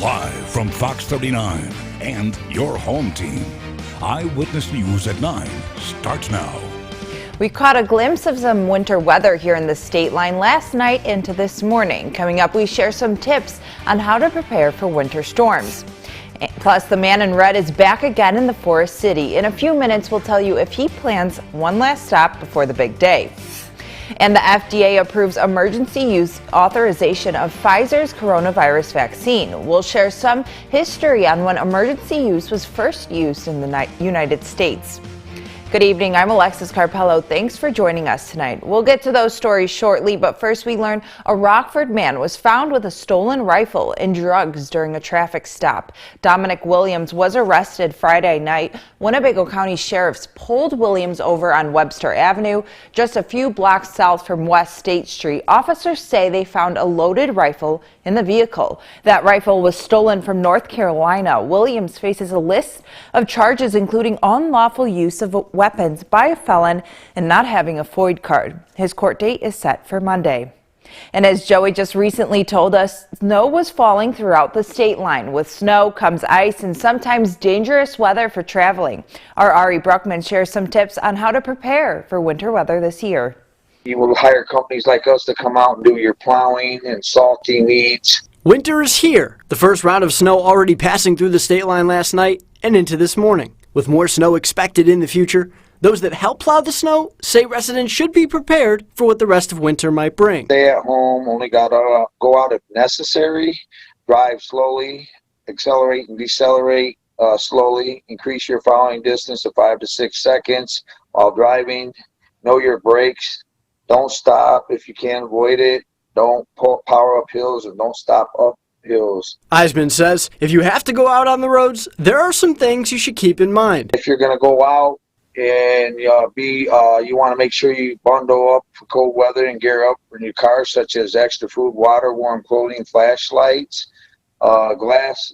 Live from Fox 39 and your home team. Eyewitness News at 9 starts now. We caught a glimpse of some winter weather here in the state line last night into this morning. Coming up, we share some tips on how to prepare for winter storms. Plus, the man in red is back again in the Forest City. In a few minutes, we'll tell you if he plans one last stop before the big day. And the FDA approves emergency use authorization of Pfizer's coronavirus vaccine. We'll share some history on when emergency use was first used in the United States. Good evening, I'm Alexis Carpello. Thanks for joining us tonight. We'll get to those stories shortly, but first we learn a Rockford man was found with a stolen rifle and drugs during a traffic stop. Dominic Williams was arrested Friday night. Winnebago County sheriffs pulled Williams over on Webster Avenue, just a few blocks south from West State Street. Officers say they found a loaded rifle in the vehicle. That rifle was stolen from North Carolina. Williams faces a list of charges including unlawful use of weapons by a felon and not having a FOID card. His court date is set for Monday. And as Joey just recently told us, snow was falling throughout the state line. With snow comes ice and sometimes dangerous weather for traveling. Our Ari Bruckman shares some tips on how to prepare for winter weather this year. You will hire companies like us to come out and do your plowing and salting needs. Winter is here. The first round of snow already passing through the state line last night and into this morning. With more snow expected in the future, those that help plow the snow say residents should be prepared for what the rest of winter might bring. Stay at home, only gotta go out if necessary, drive slowly, accelerate and decelerate slowly, increase your following distance to 5 to 6 seconds while driving, know your brakes, don't stop if you can avoid it, don't power up hills and don't stop up hills. Eisman says if you have to go out on the roads, there are some things you should keep in mind. If you're going to go out and you want to make sure you bundle up for cold weather and gear up in your car, such as extra food, water, warm clothing, flashlights, a glass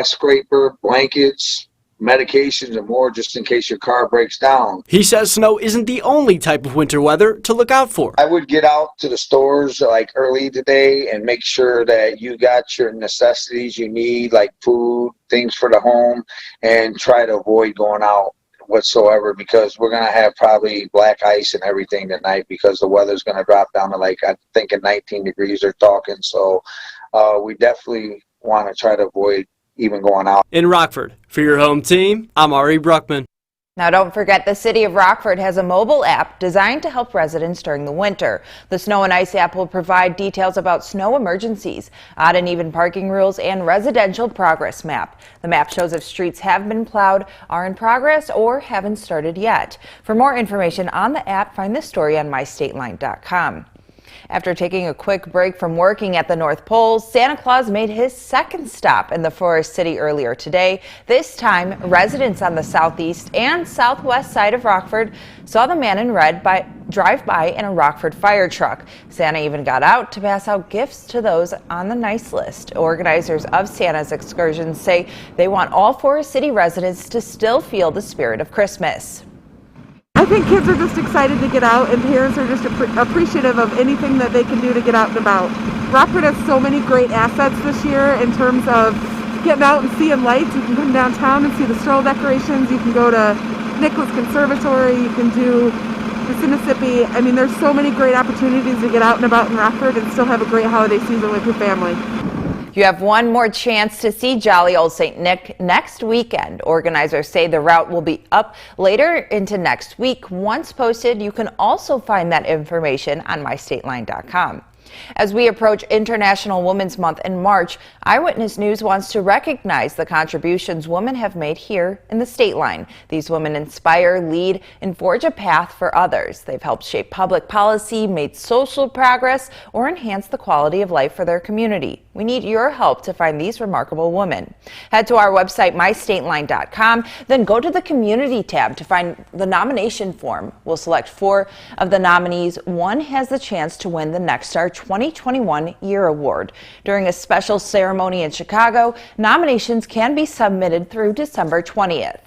scraper, blankets, medications, and more just in case your car breaks down. He says snow isn't the only type of winter weather to look out for. I would get out to the stores like early today and make sure that you got your necessities you need, like food, things for the home, and try to avoid going out whatsoever, because we're going to have probably black ice and everything tonight because the weather's going to drop down to like, I think, 19 degrees they're talking. So we definitely want to try to avoid even going out. In Rockford, for your home team, I'm Ari Bruckman. Now don't forget, the city of Rockford has a mobile app designed to help residents during the winter. The Snow and Ice app will provide details about snow emergencies, odd and even parking rules, and residential progress map. The map shows if streets have been plowed, are in progress, or haven't started yet. For more information on the app, find this story on mystateline.com. After taking a quick break from working at the North Pole, Santa Claus made his second stop in the Forest City earlier today. This time, residents on the southeast and southwest side of Rockford saw the man in red drive by in a Rockford fire truck. Santa even got out to pass out gifts to those on the nice list. Organizers of Santa's excursions say they want all Forest City residents to still feel the spirit of Christmas. I think kids are just excited to get out, and parents are just appreciative of anything that they can do to get out and about. Rockford has so many great assets this year in terms of getting out and seeing lights. You can come downtown and see the stroll decorations. You can go to Nicholas Conservatory. You can do the Mississippi. I mean, there's so many great opportunities to get out and about in Rockford and still have a great holiday season with your family. You have one more chance to see Jolly Old St. Nick next weekend. Organizers say the route will be up later into next week. Once posted, you can also find that information on mystateline.com. As we approach International Women's Month in March, Eyewitness News wants to recognize the contributions women have made here in the state line. These women inspire, lead, and forge a path for others. They've helped shape public policy, made social progress, or enhanced the quality of life for their community. We need your help to find these remarkable women. Head to our website, mystateline.com, then go to the Community tab to find the nomination form. We'll select 4 of the nominees. One has the chance to win the Next Star 2021 Year Award. During a special ceremony in Chicago, nominations can be submitted through December 20th.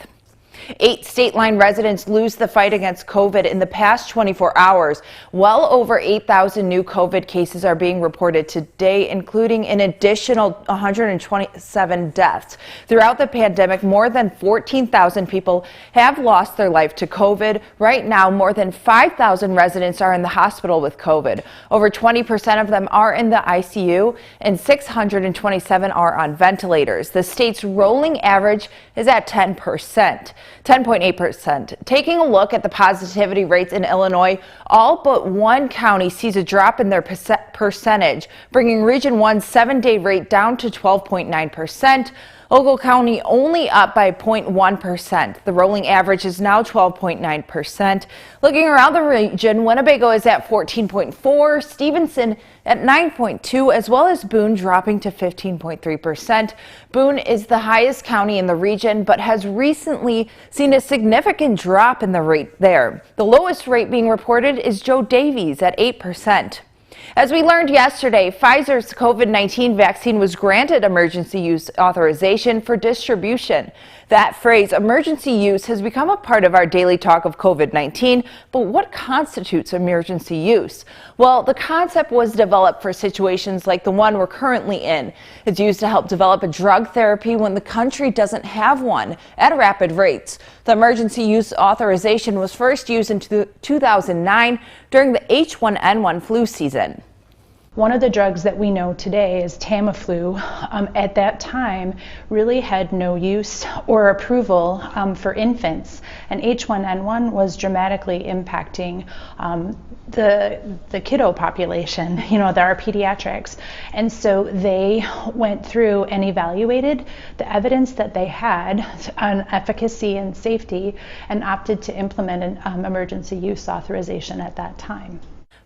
8 state line residents lose the fight against COVID in the past 24 hours. Well over 8,000 new COVID cases are being reported today, including an additional 127 deaths. Throughout the pandemic, more than 14,000 people have lost their life to COVID. Right now, more than 5,000 residents are in the hospital with COVID. Over 20% of them are in the ICU, and 627 are on ventilators. The state's rolling average is at 10.8%. Taking a look at the positivity rates in Illinois, all but one county sees a drop in their percentage, bringing Region 1's 7-day rate down to 12.9%. Ogle County only up by 0.1%. The rolling average is now 12.9%. Looking around the region, Winnebago is at 14.4%, Stevenson at 9.2%, as well as Boone dropping to 15.3%. Boone is the highest county in the region, but has recently seen a significant drop in the rate there. The lowest rate being reported is Joe Davies at 8%. As we learned yesterday, Pfizer's COVID-19 vaccine was granted emergency use authorization for distribution. That phrase, emergency use, has become a part of our daily talk of COVID-19, but what constitutes emergency use? Well, the concept was developed for situations like the one we're currently in. It's used to help develop a drug therapy when the country doesn't have one at rapid rates. The emergency use authorization was first used in 2009 during the H1N1 flu season. One of the drugs that we know today is Tamiflu. At that time, really had no use or approval for infants, and H1N1 was dramatically impacting the kiddo population, our pediatrics. And so they went through and evaluated the evidence that they had on efficacy and safety and opted to implement an emergency use authorization at that time.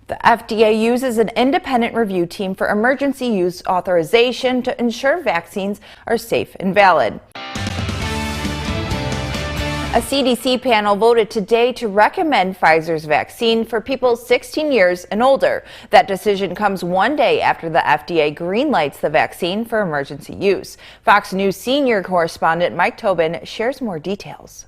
The FDA uses an independent review team for emergency use authorization to ensure vaccines are safe and valid. A CDC panel voted today to recommend Pfizer's vaccine for people 16 years and older. That decision comes one day after the FDA greenlights the vaccine for emergency use. Fox News senior correspondent Mike Tobin shares more details.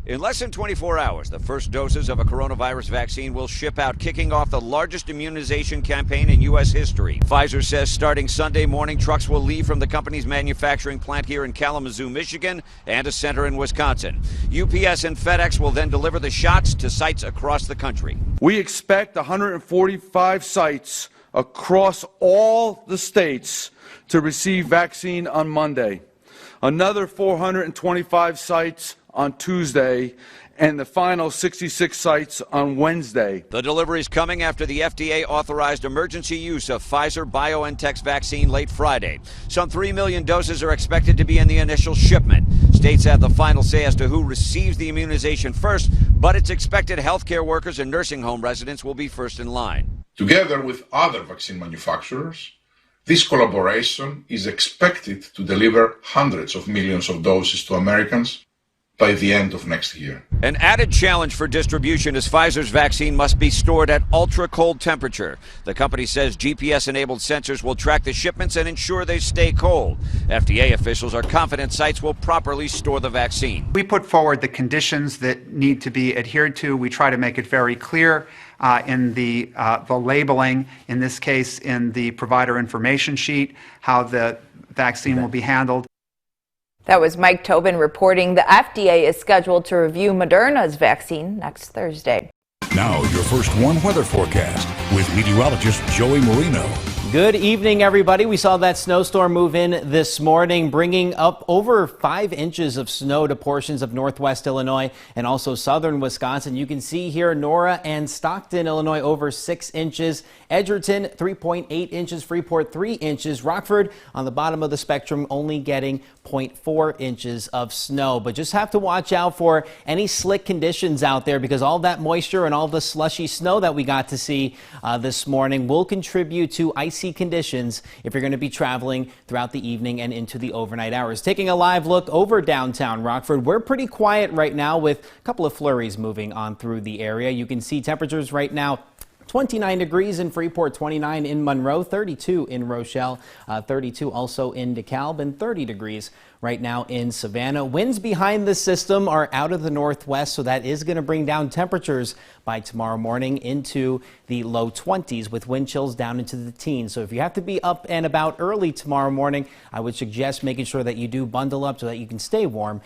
In less than 24 hours, the first doses of a coronavirus vaccine will ship out, kicking off the largest immunization campaign in U.S. history. Pfizer says starting Sunday morning, trucks will leave from the company's manufacturing plant here in Kalamazoo, Michigan, and a center in Wisconsin. UPS and FedEx will then deliver the shots to sites across the country. We expect 145 sites across all the states to receive vaccine on Monday. Another 425 sites on Tuesday, and the final 66 sites on Wednesday. The delivery is coming after the FDA authorized emergency use of Pfizer-BioNTech's vaccine late Friday. Some 3 million doses are expected to be in the initial shipment. States have the final say as to who receives the immunization first, but it's expected healthcare workers and nursing home residents will be first in line. Together with other vaccine manufacturers, this collaboration is expected to deliver hundreds of millions of doses to Americans by the end of next year. An added challenge for distribution is Pfizer's vaccine must be stored at ultra-cold temperature. The company says GPS-enabled sensors will track the shipments and ensure they stay cold. FDA officials are confident sites will properly store the vaccine. We put forward the conditions that need to be adhered to. We try to make it very clear in the labeling, in this case in the provider information sheet, how the vaccine will be handled. That was Mike Tobin reporting. The FDA is scheduled to review Moderna's vaccine next Thursday. Now, your first warm weather forecast with meteorologist Joey Marino. Good evening, everybody. We saw that snowstorm move in this morning, bringing up over 5 inches of snow to portions of northwest Illinois and also southern Wisconsin. You can see here Nora and Stockton, Illinois, over 6 inches. Edgerton, 3.8 inches. Freeport, 3 inches. Rockford, on the bottom of the spectrum, only getting 0.4 inches of snow. But just have to watch out for any slick conditions out there, because all that moisture and all the slushy snow that we got to see this morning will contribute to icy conditions if you're going to be traveling throughout the evening and into the overnight hours. Taking a live look over downtown Rockford, we're pretty quiet right now with a couple of flurries moving on through the area. You can see temperatures right now 29 degrees in Freeport, 29 in Monroe, 32 in Rochelle, 32 also in DeKalb, and 30 degrees right now in Savannah. Winds behind the system are out of the northwest, so that is going to bring down temperatures by tomorrow morning into the low 20s with wind chills down into the teens. So if you have to be up and about early tomorrow morning, I would suggest making sure that you do bundle up so that you can stay warm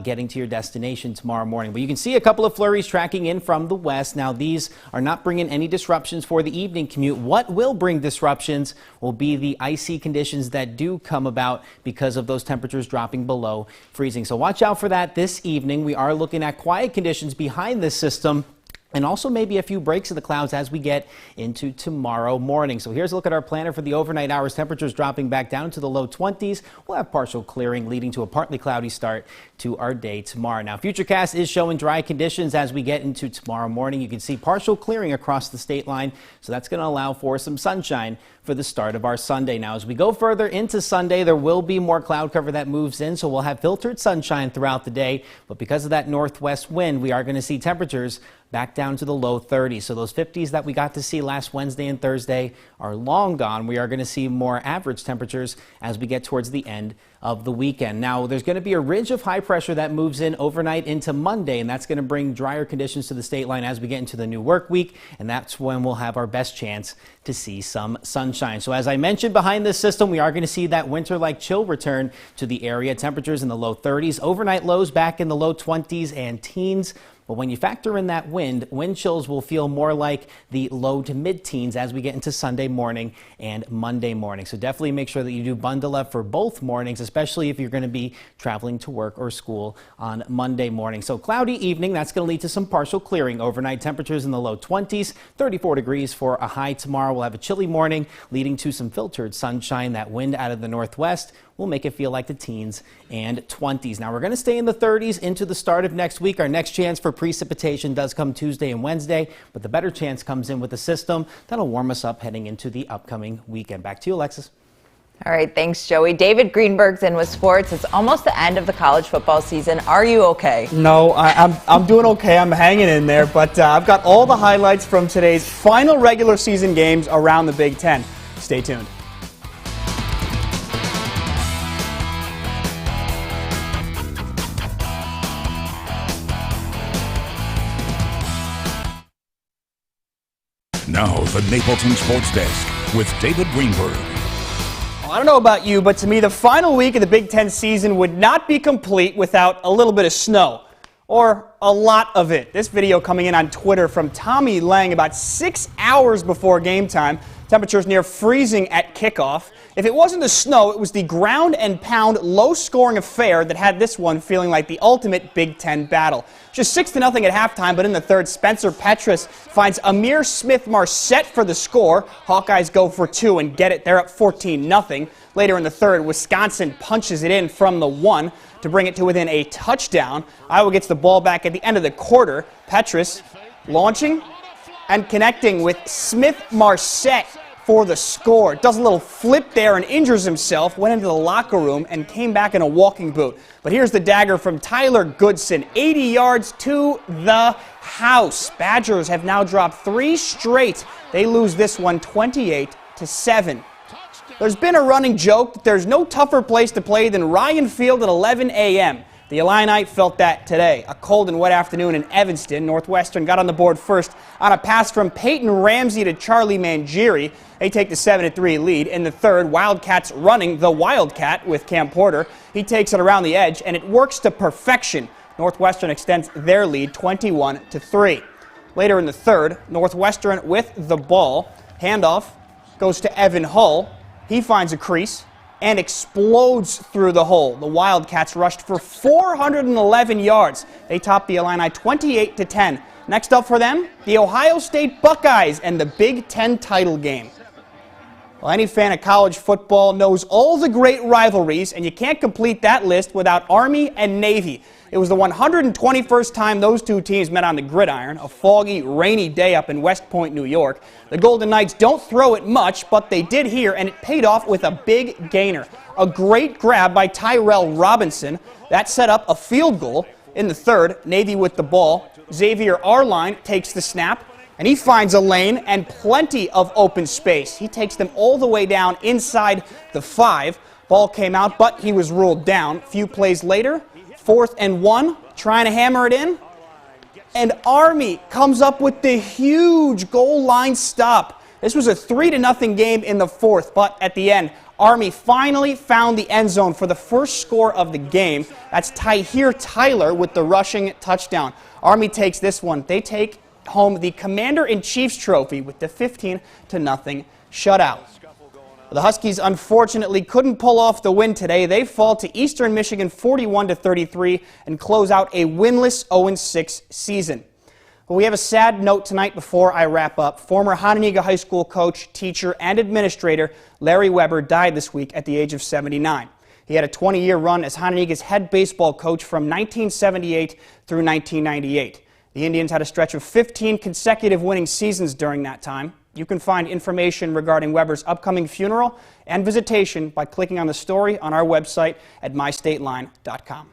getting to your destination tomorrow morning. But you can see a couple of flurries tracking in from the west. Now, these are not bringing any disruptions for the evening commute. What will bring disruptions will be the icy conditions that do come about because of those temperatures dropping below freezing. So watch out for that this evening. We are looking at quiet conditions behind this system, and also maybe a few breaks of the clouds as we get into tomorrow morning. So here's a look at our planner for the overnight hours. Temperatures dropping back down to the low 20s. We'll have partial clearing leading to a partly cloudy start to our day tomorrow. Now, Futurecast is showing dry conditions as we get into tomorrow morning. You can see partial clearing across the state line, so that's going to allow for some sunshine for the start of our Sunday. Now, as we go further into Sunday, there will be more cloud cover that moves in, so we'll have filtered sunshine throughout the day. But because of that northwest wind, we are going to see temperatures back down to the low 30s. So those 50s that we got to see last Wednesday and Thursday are long gone. We are going to see more average temperatures as we get towards the end of the weekend. Now, there's going to be a ridge of high pressure that moves in overnight into Monday, and that's going to bring drier conditions to the state line as we get into the new work week, and that's when we'll have our best chance to see some sunshine. So as I mentioned, behind this system, we are going to see that winter-like chill return to the area. Temperatures in the low 30s, overnight lows back in the low 20s and teens. But when you factor in that wind chills will feel more like the low to mid-teens as we get into Sunday morning and Monday morning. So definitely make sure that you do bundle up for both mornings, especially if you're going to be traveling to work or school on Monday morning. So cloudy evening, that's going to lead to some partial clearing. Overnight temperatures in the low 20s, 34 degrees for a high tomorrow. We'll have a chilly morning leading to some filtered sunshine. That wind out of the northwest will make it feel like the teens and 20s. Now, we're going to stay in the 30s into the start of next week. Our next chance for precipitation does come Tuesday and Wednesday, but the better chance comes in with the system that'll warm us up heading into the upcoming weekend. Back to you, Alexis. All right, thanks, Joey. David Greenberg's in with sports. It's almost the end of the college football season. Are you okay? No, I'm doing okay. I'm hanging in there, but I've got all the highlights from today's final regular season games around the Big Ten. Stay tuned. Now, the Napleton Sports Desk with David Greenberg. I don't know about you, but to me, the final week of the Big Ten season would not be complete without a little bit of snow, or a lot of it. This video coming in on Twitter from Tommy Lang about 6 hours before game time. Temperatures near freezing at kickoff. If it wasn't the snow, it was the ground and pound low-scoring affair that had this one feeling like the ultimate Big Ten battle. Just 6-0 at halftime, but in the third, Spencer Petras finds Amir Smith-Marset for the score. Hawkeyes go for two and get it. They're up 14-0. Later in the third, Wisconsin punches it in from the 1 to bring it to within a touchdown. Iowa gets the ball back at the end of the quarter. Petras launching and connecting with Smith-Marset for the score. Does a little flip there and injures himself, went into the locker room and came back in a walking boot. But here's the dagger from Tyler Goodson, 80 yards to the house. Badgers have now dropped 3 straight. They lose this one 28-7. There's been a running joke that there's no tougher place to play than Ryan Field at 11 a.m. The Illini felt that today. A cold and wet afternoon in Evanston. Northwestern got on the board first on a pass from Peyton Ramsey to Charlie Mangieri. They take the 7-3 lead. In the third, Wildcats running the Wildcat with Cam Porter. He takes it around the edge, and it works to perfection. Northwestern extends their lead 21-3. Later in the third, Northwestern with the ball. Handoff goes to Evan Hull. He finds a crease and explodes through the hole. The Wildcats rushed for 411 yards. They topped the Illini 28-10. Next up for them, the Ohio State Buckeyes and the Big Ten title game. Well, any fan of college football knows all the great rivalries, and you can't complete that list without Army and Navy. It was the 121st time those two teams met on the gridiron, a foggy, rainy day up in West Point, New York. The Golden Knights don't throw it much, but they did here, and it paid off with a big gainer. A great grab by Tyrell Robinson. That set up a field goal. In the third, Navy with the ball. Xavier Arline takes the snap, and he finds a lane and plenty of open space. He takes them all the way down inside the 5. Ball came out, but he was ruled down. A few plays later, 4th and 1, trying to hammer it in. And Army comes up with the huge goal line stop. This was a 3-0 game in the 4th, but at the end, Army finally found the end zone for the first score of the game. That's Tyheer Tyler with the rushing touchdown. Army takes this one. They take home the Commander-in-Chief's trophy with the 15-0 shutout. The Huskies unfortunately couldn't pull off the win today. They fall to Eastern Michigan 41-33 and close out a winless 0-6 season. But we have a sad note tonight before I wrap up. Former Hononegah High School coach, teacher, and administrator Larry Weber died this week at the age of 79. He had a 20-year run as Hononegah's head baseball coach from 1978 through 1998. The Indians had a stretch of 15 consecutive winning seasons during that time. You can find information regarding Weber's upcoming funeral and visitation by clicking on the story on our website at mystateline.com.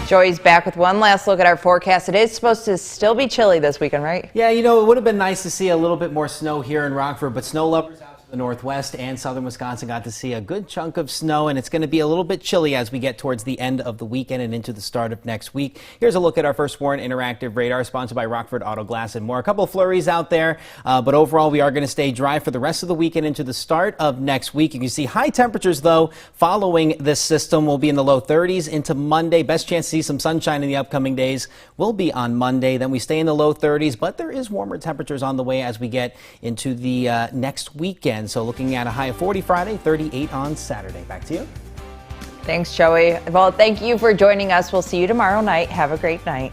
Joey's back with one last look at our forecast. It is supposed to still be chilly this weekend, right? Yeah, you know, it would have been nice to see a little bit more snow here in Rockford, but snow lovers out to the northwest and southern Wisconsin got to see a good chunk of snow, and it's going to be a little bit chilly as we get towards the end of the weekend and into the start of next week. Here's a look at our First Warn Interactive Radar, sponsored by Rockford Auto Glass and more. A couple of flurries out there, but overall we are going to stay dry for the rest of the weekend into the start of next week. You can see high temperatures, though, following this system will be in the low 30s into Monday. Best chance to see some sunshine in the upcoming days will be on Monday. Then we stay in the low 30s, but there is warmer temperatures on the way as we get into the next weekend. So looking at a high of 40 Friday, 38 on Saturday. Back to you. Thanks, Joey. Well, thank you for joining us. We'll see you tomorrow night. Have a great night.